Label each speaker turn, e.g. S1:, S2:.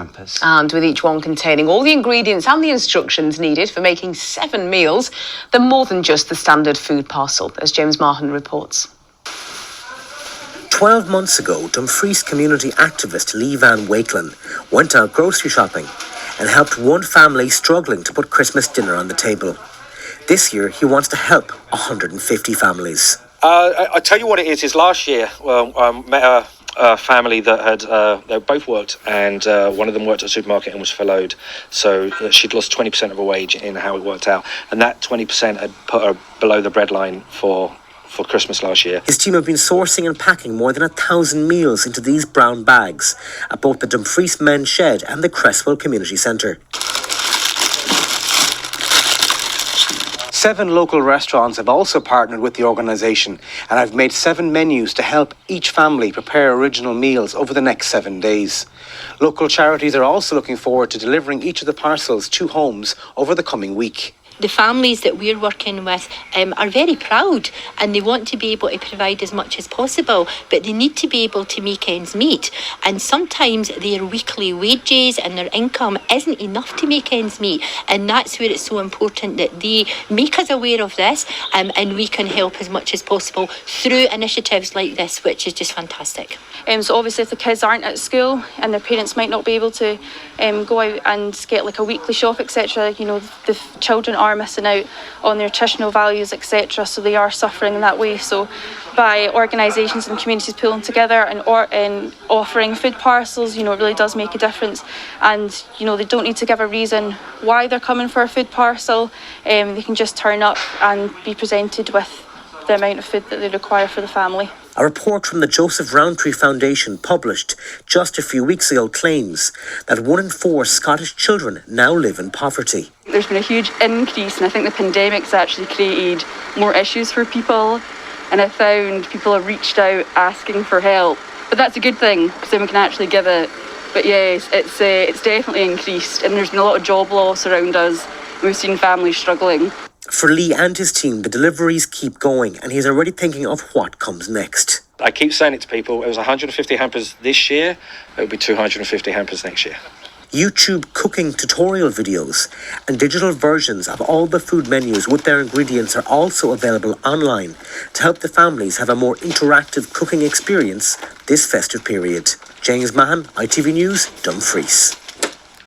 S1: hampers.
S2: And with each one containing all the ingredients and the instructions needed for making 7 meals, they're more than just the standard food parcel, as James Mahon reports.
S3: 12 months ago, Dumfries community activist Lee Van Wakelin went out grocery shopping and helped one family struggling to put Christmas dinner on the table. This year, he wants to help 150 families.
S4: I tell you what it is last year, met a family that had, they both worked, and one of them worked at a supermarket and was furloughed. So she'd lost 20% of her wage in how it worked out. And that 20% had put her below the breadline for Christmas last year.
S3: His team have been sourcing and packing more than 1,000 meals into these brown bags at both the Dumfries Men's Shed and the Cresswell Community Centre.
S5: 7 local restaurants have also partnered with the organisation and have made 7 menus to help each family prepare original meals over the next 7 days. Local charities are also looking forward to delivering each of the parcels to homes over the coming week.
S6: The families that we're working with are very proud, and they want to be able to provide as much as possible, but they need to be able to make ends meet. And sometimes their weekly wages and their income isn't enough to make ends meet. And that's where it's so important that they make us aware of this, and we can help as much as possible through initiatives like this, which is just fantastic.
S7: So obviously if the kids aren't at school and their parents might not be able to go out and get like a weekly shop, etc., you know, the children are missing out on their nutritional values, etc., so they are suffering in that way. So by organisations and communities pulling together and offering food parcels, you know, it really does make a difference. And you know, they don't need to give a reason why they're coming for a food parcel. They can just turn up and be presented with the amount of food that they require for the family.
S3: A report from the Joseph Rowntree Foundation published just a few weeks ago claims that 1 in 4 Scottish children now live in poverty.
S8: There's been a huge increase, and I think the pandemic's actually created more issues for people, and I found people have reached out asking for help. But that's a good thing, because then we can actually give it. But yes, it's definitely increased, and there's been a lot of job loss around us. We've seen families struggling.
S3: For Lee and his team, the deliveries keep going, and he's already thinking of what comes next.
S4: I keep saying it to people, it was 150 hampers this year, it will be 250 hampers next year.
S3: YouTube cooking tutorial videos and digital versions of all the food menus with their ingredients are also available online to help the families have a more interactive cooking experience this festive period. James Mahon, ITV News, Dumfries.